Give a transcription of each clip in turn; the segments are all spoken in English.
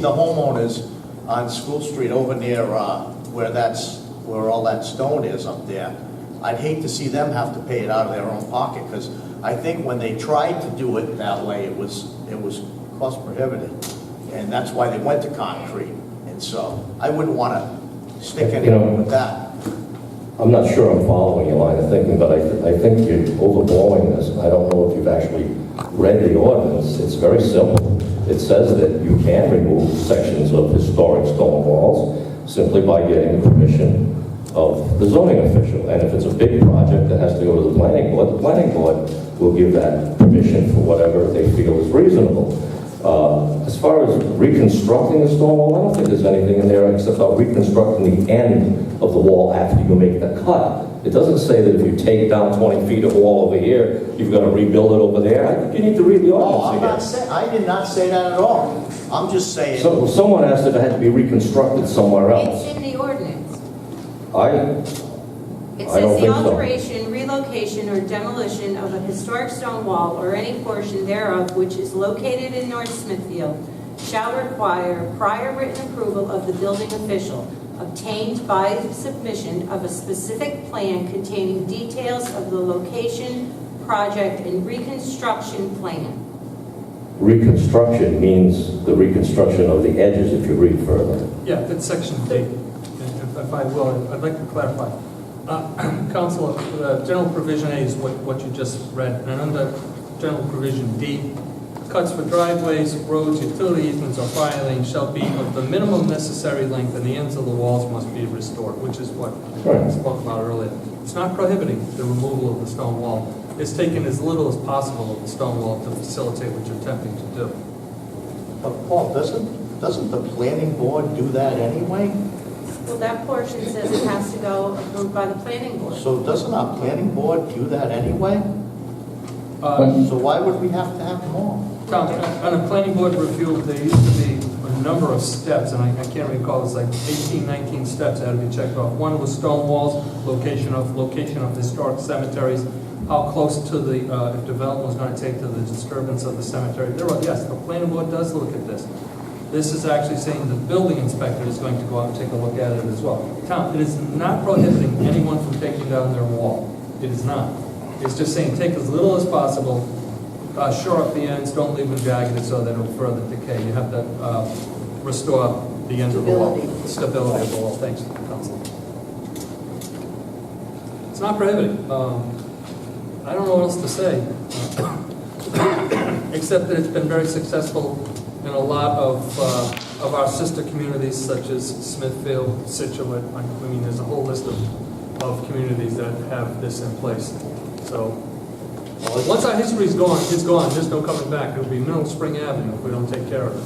The homeowners on School Street over near where all that stone is up there, I'd hate to see them have to pay it out of their own pocket, because I think when they tried to do it that way, it was cost prohibitive, and that's why they went to concrete. And so I wouldn't want to stick anyone with that. I'm not sure I'm following your line of thinking, but I think you're overblowing this. I don't know if you've actually read the ordinance. It's very simple. It says that you can remove sections of historic stone walls simply by getting the permission of the zoning official. And if it's a big project that has to go to the planning board will give that permission for whatever they feel is reasonable. As far as reconstructing the stone wall, I don't think there's anything in there except about reconstructing the end of the wall after you make the cut. It doesn't say that if you take down 20 feet of wall over here, you've got to rebuild it over there. I think you need to read the ordinance again. I did not say that at all. I'm just saying. So, someone asked if it had to be reconstructed somewhere else. It's in the ordinance. It I don't says the think so. alteration, relocation, or demolition of a historic stone wall or any portion thereof which is located in North Smithfield shall require prior written approval of the building official, obtained by submission of a specific plan containing details of the location, project, and reconstruction plan. Reconstruction means the reconstruction of the edges, if you read further. Yeah, that's section D. If I will, I'd like to clarify. Council, general provision A is what you just read, and under general provision D, cuts for driveways, roads, utility easements, or fire lanes shall be of the minimum necessary length, and the ends of the walls must be restored, which is what I spoke about earlier. It's not prohibiting the removal of the stone wall. It's taking as little as possible of the stone wall to facilitate what you're attempting to do. But Paul, doesn't the planning board do that anyway? Well, that portion says it has to go approved by the planning board. So doesn't our planning board do that anyway? So why would we have to have more? Tom, on a planning board review, there used to be a number of steps, and I can't recall, it's like 18, 19 steps that had to be checked off. One was stone walls, location of historic cemeteries, how close to the, if development was going to take to the disturbance of the cemetery. Yes, the planning board does look at this. This is actually saying the building inspector is going to go out and take a look at it as well. Tom, it is not prohibiting anyone from taking down their wall. It is not. It's just saying take as little as possible, shore up the ends, don't leave them jagged so that it will further decay. You have to restore the ends of the wall. Stability of the wall. Thanks, Council. It's not prohibiting. I don't know what else to say, except that it's been very successful in a lot of our sister communities, such as Smithfield, Situate. I mean, there's a whole list of communities that have this in place. So once our history is gone, it's gone. There's no coming back. It'll be Middle Spring Avenue if we don't take care of it.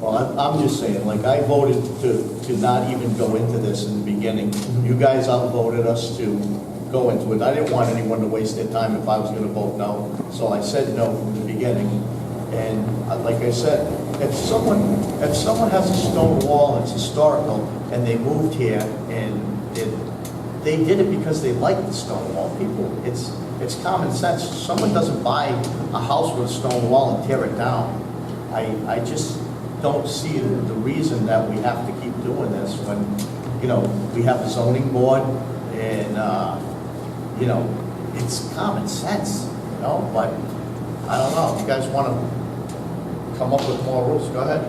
Well, I'm just saying, like, I voted to not even go into this in the beginning. You guys outvoted us to go into it. I didn't want anyone to waste their time if I was going to vote no. So I said no from the beginning. And like I said, if someone has a stone wall that's historical and they moved here and they did it because they liked the stone wall. People, it's common sense. Someone doesn't buy a house with a stone wall and tear it down. I just don't see the reason that we have to keep doing this when, we have a zoning board and, it's common sense, but I don't know. If you guys want to come up with more rules, go ahead.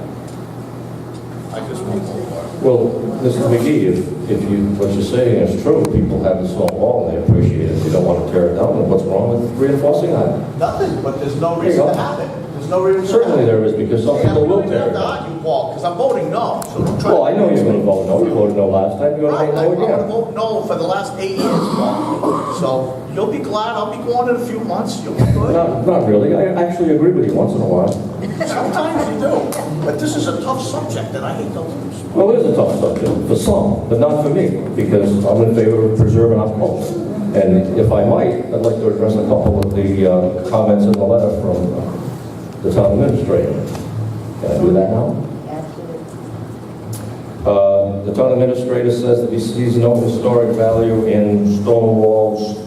I just want more. Well, Mr. McGee, if what you're saying is true, people have this stone wall and they appreciate it. They don't want to tear it down. And what's wrong with reinforcing that? Nothing, but there's no reason to have it. There's no reason. Certainly there is, because some people will tear it down. Because I'm voting no. So don't try. Well, I know you're going to vote no. You voted no last time. You're going to vote no I'm going to again. vote no for the last 8 years, Paul. So you'll be glad. I'll be going in a few months. You'll be good. Not really. I actually agree with you once in a while. Sometimes you do. But this is a tough subject, and I hate to lose. Well, it is a tough subject for some, but not for me, because I'm in favor of preserving our culture. And if I might, I'd like to address a couple of the comments in the letter from the town administrator. Can I do that now? The town administrator says that he sees no historic value in stone walls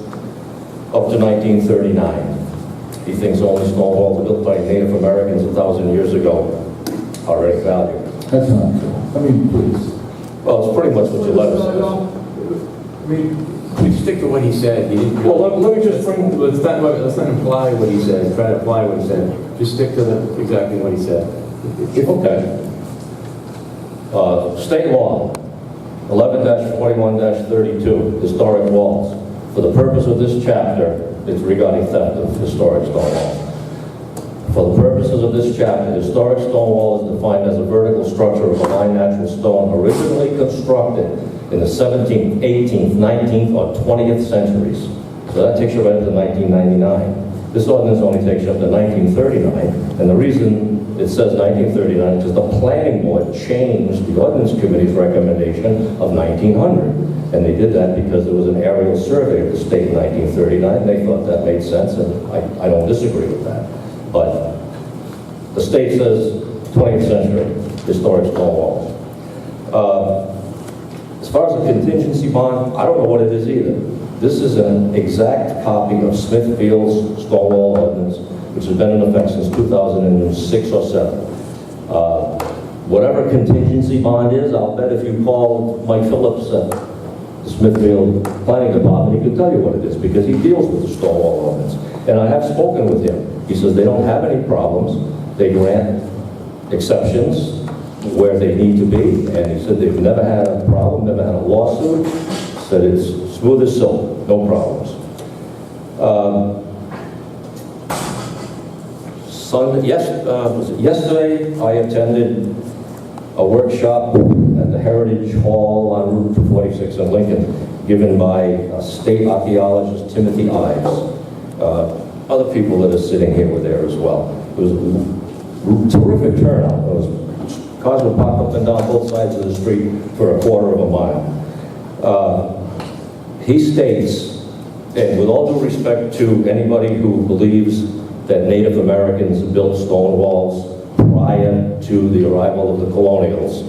up to 1939. He thinks only stone walls were built by Native Americans 1,000 years ago. already valued. That's not true. I mean, please. Well, it's pretty much what your letter says. I mean, we stick to what he said. He didn't. Well, let me just bring, Let's not imply what he said. Try to apply what he said. Just stick to exactly what he said. okay. State law, 11-41-32, historic walls. For the purpose of this chapter, it's regarding theft of historic stone walls. For the purposes of this chapter, historic stone wall is defined as a vertical structure of a fine natural stone originally constructed in the 17th, 18th, 19th, or 20th centuries. So that takes you right up to 1999. This ordinance only takes you up to 1939, and the reason it says 1939 is because the planning board changed the ordinance committee's recommendation of 1900. And they did that because there was an aerial survey of the state in 1939. They thought that made sense, and I don't disagree with that. But the state says 20th century historic stone walls. As far as a contingency bond, I don't know what it is either. This is an exact copy of Smithfield's stone wall ordinance, which has been in effect since 2006 or 7. Whatever contingency bond is, I'll bet if you call Mike Phillips at the Smithfield Planning Department, he can tell you what it is, because he deals with the stone wall ordinance. And I have spoken with him. He says they don't have any problems. They grant exceptions where they need to be, and he said they've never had a problem, never had a lawsuit. Said it's smooth as silk, no problems. Yesterday, I attended a workshop at the Heritage Hall on Route 246 in Lincoln, given by state archaeologist Timothy Ives. Other people that are sitting here were there as well. It was a terrific turnout. Cars would pop up and down both sides of the street for a quarter of a mile. He states, and with all due respect to anybody who believes that Native Americans built stone walls prior to the arrival of the colonials,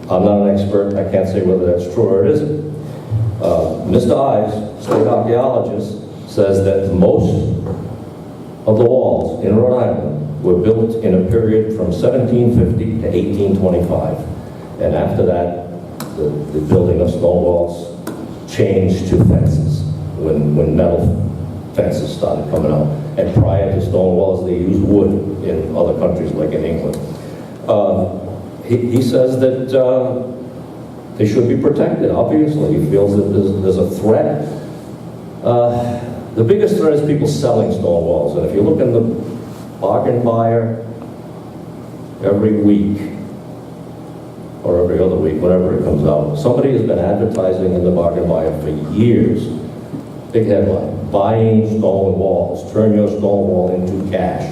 I'm not an expert, I can't say whether that's true or it isn't. Mr. Ives, state archaeologist, says that most of the walls in Rhode Island were built in a period from 1750 to 1825. And after that, the building of stone walls changed to fences when metal fences started coming out. And prior to stone walls, they used wood in other countries like in England. He says that they should be protected, obviously. He feels that there's a threat. The biggest threat is people selling stone walls. And if you look in the bargain buyer every week, or every other week, whenever it comes out, somebody has been advertising in the bargain buyer for years. Big headline, buying stone walls, turn your stone wall into cash.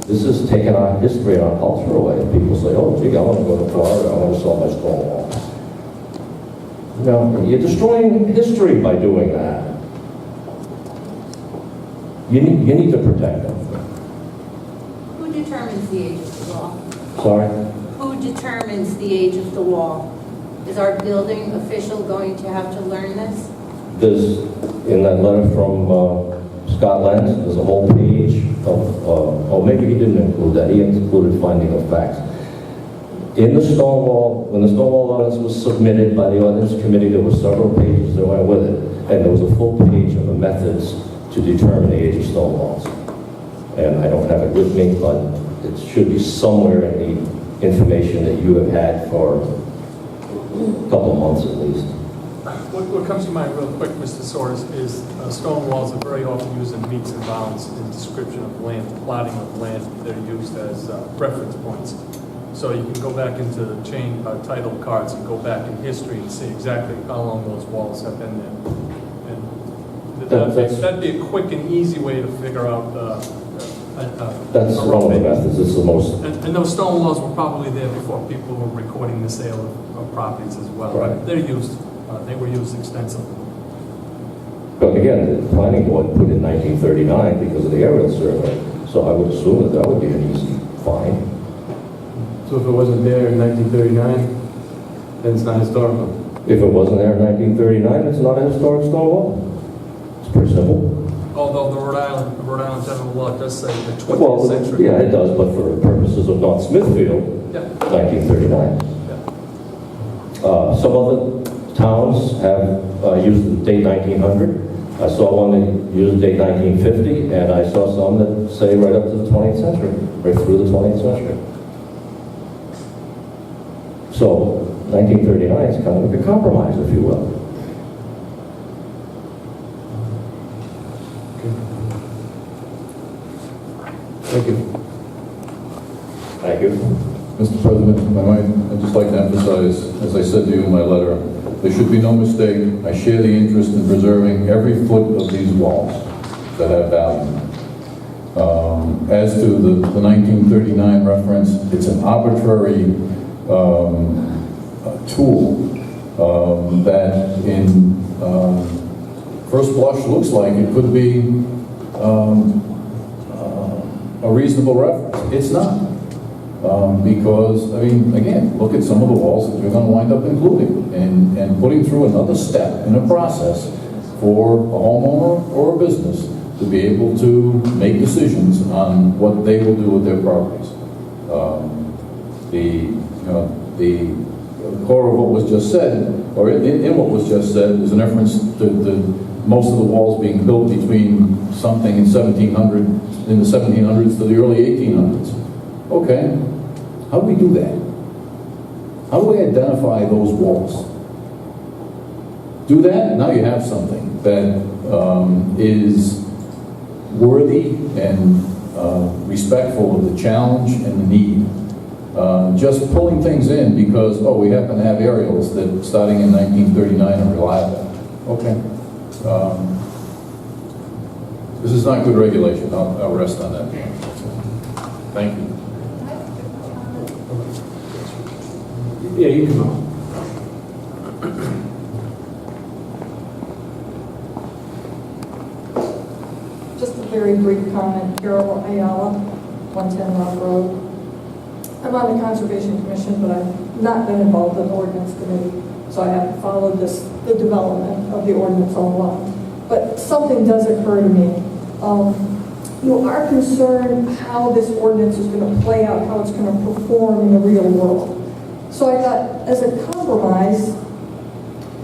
This is taking our history and our culture away. People say, oh gee, I want to go to Florida, I want to sell my stone wall. No, you're destroying history by doing that. You need to protect them. Who determines the age of the wall? Sorry? Who determines the age of the wall? Is our building official going to have to learn this? There's, in that letter from Scott Lenz, there's a whole page of, or maybe he didn't include that, he included finding of facts. In the stone wall, when the stone wall ordinance was submitted by the ordinance committee, there were several pages that went with it, and there was a full page of the methods to determine the age of stone walls. And I don't have it with me, but it should be somewhere in the information that you have had for a couple of months at least. What comes to mind real quick, Mr. Soares, is stone walls are very often used in meets and bounds in description of land, plotting of land. They're used as reference points. So you can go back into the chain title cards and go back in history and see exactly how long those walls have been there. And that'd be a quick and easy way to figure out. That's one of the methods. It's the most. And those stone walls were probably there before people were recording the sale of properties as well. Right. They're used. They were used extensively. But again, the planning board put in 1939 because of the aerial survey. So I would assume that would be an easy find. So if it wasn't there in 1939, then it's not historical. If it wasn't there in 1939, it's not a historic stone wall. It's pretty simple. Although the Rhode Island general law does say the 20th Well, century. yeah, it does, but for purposes of North Smithfield, Yeah. 1939. Yeah. Some other towns have used the date 1900. I saw one that used the date 1950, and I saw some that say right up to the 20th century, right through the 20th century. So 1939 is kind of like a compromise, if you will. Thank you. Thank you. Mr. President, if I might, I'd just like to emphasize, as I said to you in my letter, there should be no mistake. I share the interest in preserving every foot of these walls that have value. As to the 1939 reference, it's an arbitrary tool that in first blush looks like it could be a reasonable reference. It's not. Because, I mean, again, look at some of the walls that you're going to wind up including and putting through another step in a process for a homeowner or a business to be able to make decisions on what they will do with their properties. The core of what was just said, or in what was just said, is an reference to most of the walls being built between something in the 1700s to the early 1800s. Okay, how do we do that? How do we identify those walls? Do that, now you have something that is worthy and respectful of the challenge and the need. Just pulling things in because, oh, we happen to have aerials that starting in 1939 are reliable. Okay. This is not good regulation. I'll rest on that. Thank you. Yeah, you can go. Just a very brief comment. Carol Ayala, 110 Rock Road. I'm on the Conservation Commission, but I've not been involved in the Ordinance Committee, so I haven't followed the development of the ordinance all along. But something does occur to me. You are concerned how this ordinance is going to play out, how it's going to perform in the real world. So I thought, as a compromise,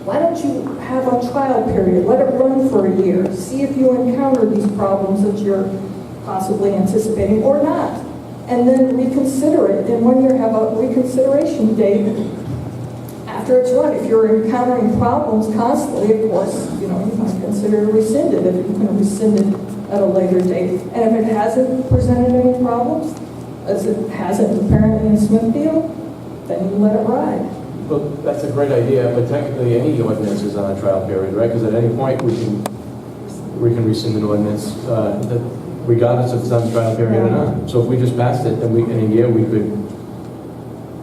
why don't you have a trial period? Let it run for a year. See if you encounter these problems that you're possibly anticipating or not. And then reconsider it. And when you have a reconsideration date, after it's run, if you're encountering problems constantly, of course, you might consider it rescinded if you can rescind it at a later date. And if it hasn't presented any problems, as it hasn't apparently in Smithfield, then you let it ride. Well, that's a great idea, but technically any ordinance is on a trial period, right? Because at any point we can rescind an ordinance, regardless if it's on a trial period or not. So if we just passed it, then in a year we could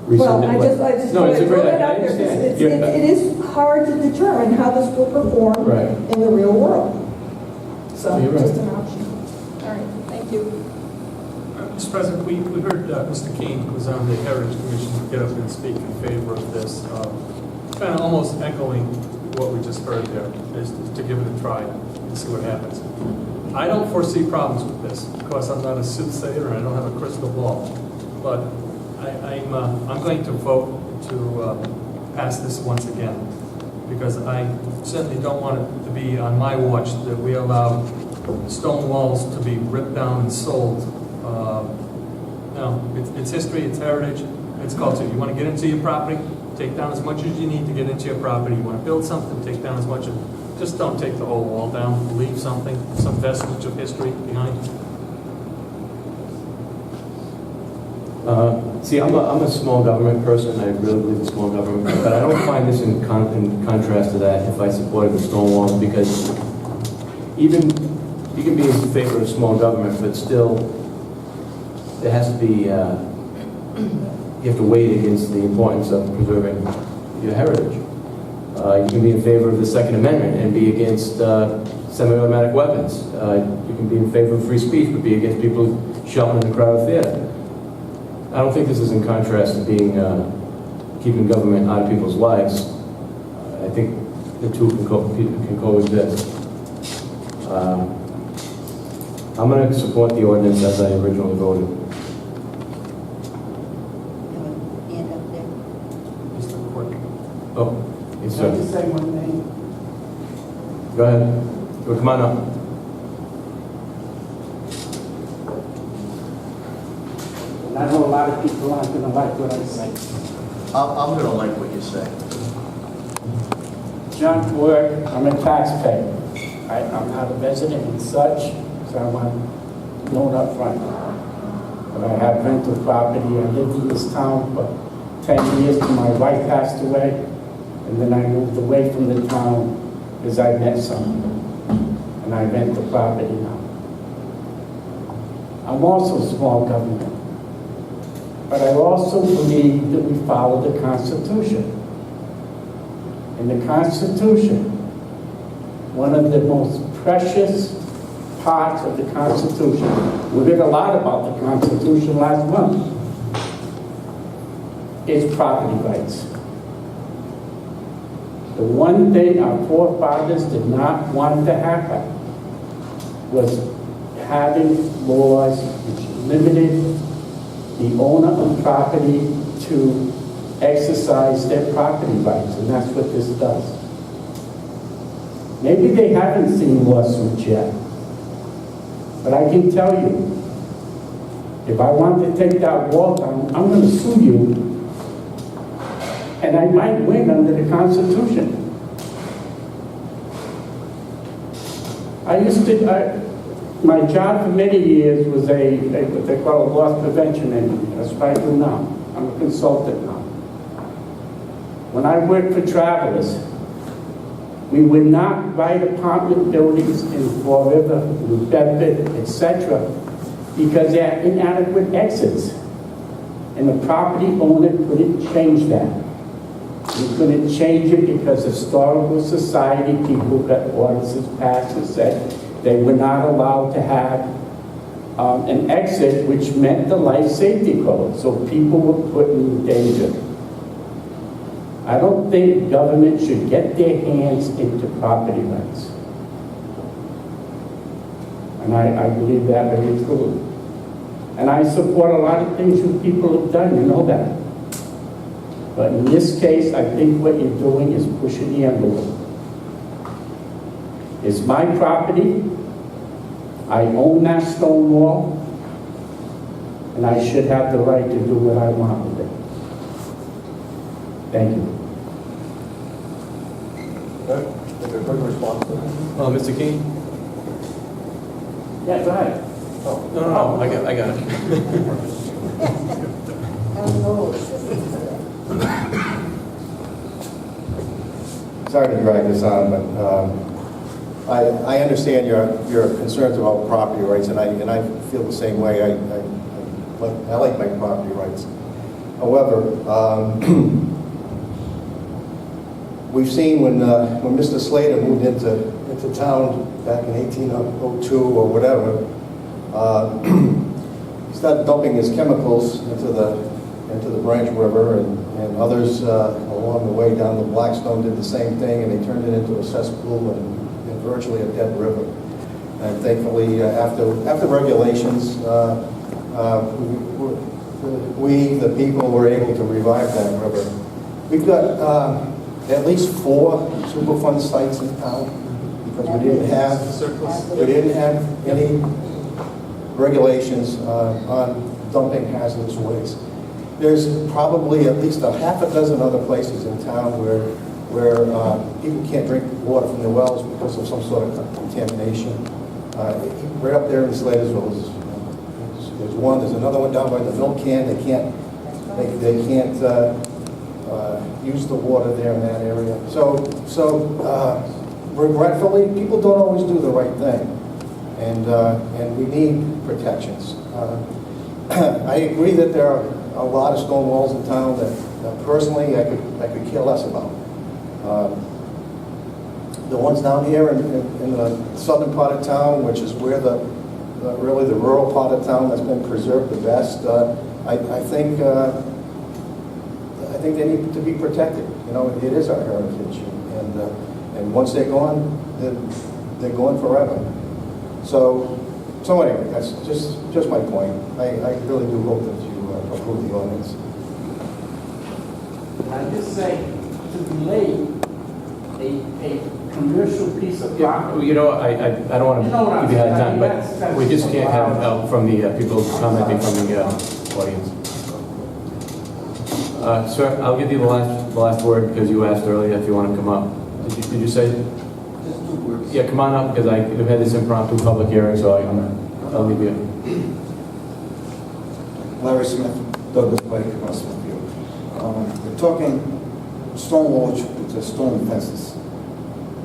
rescind it. Well, I just No, it's a great throw it idea. out I there, 'cause understand. it is hard to determine how this will perform Right. in the real world. So, You're right. just an option. All right, thank you. Mr. President, we heard Mr. Keene, who was on the Heritage Commission, get up and speak in favor of this, kind of almost echoing what we just heard there, is to give it a try and see what happens. I don't foresee problems with this. Of course, I'm not a soothsayer and I don't have a crystal ball, but I'm going to vote to pass this once again, because I certainly don't want it to be on my watch that we allow stone walls to be ripped down and sold. No, it's history, it's heritage, it's culture. You want to get into your property, take down as much as you need to get into your property. You want to build something, take down as much of, just don't take the whole wall down, leave something, some vestige of history behind. See, I'm a small government person. I really believe in small government, but I don't find this in contrast to that if I supported the stone walls, because even you can be in favor of small government, but still there has to be, you have to weigh against the importance of preserving your heritage. You can be in favor of the Second Amendment and be against semi-automatic weapons. You can be in favor of free speech, but be against people shouting in a crowded theater. I don't think this is in contrast to being keeping government out of people's lives. I think the two can coexist. I'm going to support the ordinance as I originally voted. Hand up there. Mr. Clerk. Oh, yes, Can I sir. just say one thing? Go ahead. Well, come on up. And I know a lot of people aren't gonna like what I say. I'm gonna like what you say. Junk work, I'm a taxpayer. I'm not a resident and such, so I want known up front. But I have rental property, I lived in this town for 10 years till my wife passed away, and then I moved away from the town because I met someone, and I rent the property now. I'm also small government, but I also believe that we follow the Constitution. In the Constitution, one of the most precious parts of the Constitution, we read a lot about the Constitution last month, is property rights. The one thing our forefathers did not want to happen was having laws which limited the owner of property to exercise their property rights, and that's what this does. Maybe they haven't seen lawsuits yet, but I can tell you, if I want to take that wall down, I'm going to sue you, and I might win under the Constitution. My job for many years was what they call a loss prevention engineer. That's what I do now. I'm a consultant now. When I worked for Travelers, we would not write apartment buildings in Fall River, New Bedford, etc., because they had inadequate exits. And the property owner couldn't change that. We couldn't change it because Historical Society people got ordinances passed and said they were not allowed to have an exit, which meant the life safety code. So people were put in danger. I don't think government should get their hands into property rights. And I believe that very truly. And I support a lot of things you people have done, you know that. But in this case, I think what you're doing is pushing the envelope. It's my property. I own that stone wall. And I should have the right to do what I want with it. Thank you. Okay, a quick response to that. Mr. King? Yeah, go ahead. No, I got it. Sorry to drag this on, but I understand your concerns about property rights, and I feel the same way. I like my property rights. However, we've seen when Mr. Slater moved into town back in 1802 or whatever, he started dumping his chemicals into the Branch River, and others along the way down the Blackstone did the same thing, and they turned it into a cesspool and virtually a dead river. And thankfully, after regulations, we, the people, were able to revive that river. We've got at least 4 Superfund sites in town because we didn't have any regulations on dumping hazardous waste. There's probably at least a half a dozen other places in town where people can't drink water from the wells because of some sort of contamination. Right up there in Slatersville, there's one. There's another one down by the milk can. They can't use the water there in that area. So regretfully, people don't always do the right thing, and we need protections. I agree that there are a lot of stone walls in town that personally I could care less about. The ones down here in the southern part of town, which is where really the rural part of town that's been preserved the best, I think they need to be protected. You know, it is our heritage, and once they're gone, they're gone forever. So So anyway, that's just my point. I really do hope that you approve the ordinance. I just say, to delay a commercial piece of Yeah, property. you know, I don't want to You know what I'm give you a hard time, saying. but That's- we just can't have help from the people commenting from the audience. Sir, I'll give you the last word because you asked earlier if you want to come up. Did you say? Just 2 words. Yeah, come on up because we've had this impromptu public hearing, so I'll leave you. Larry Smith, Douglas Pike, Smithfield. We're talking stone walls with the stone fences.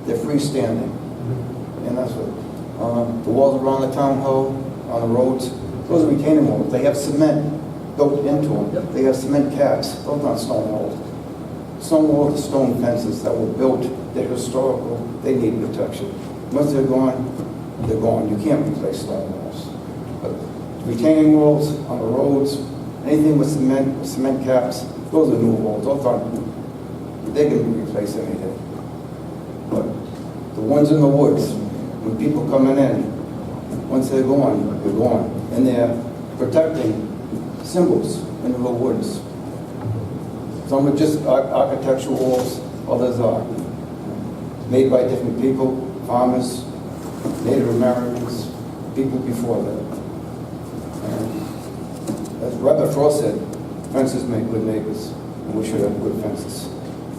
They're freestanding, and that's what, the walls around the town hall, on the roads, those are retaining walls. They have cement built into them. They have cement caps, those aren't stone walls. Stone walls are stone fences that were built, they're historical, they need protection. Once they're gone, they're gone. You can't replace stone walls. But retaining walls on the roads, anything with cement caps, those are new walls. Those aren't, they can be replaced any day. But the ones in the woods, when people coming in, once they're gone, they're gone. And they're protecting symbols in the woods. Some are just architectural walls, others are made by different people, farmers, Native Americans, people before that. And as Reverend Frost said, fences make good neighbors, and we should have good fences.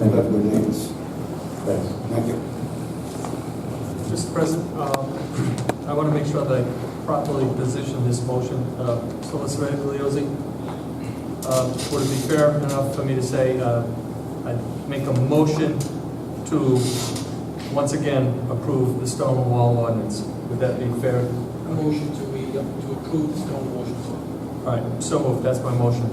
And have good neighbors. Thanks. Thank you. Mr. President, I want to make sure that I properly position this motion. Solicitor Igliozzi, would it be fair enough for me to say I'd make a motion to once again approve the stone wall ordinance? Would that be fair? A motion to approve the stone wall. All right, so moved. That's my motion.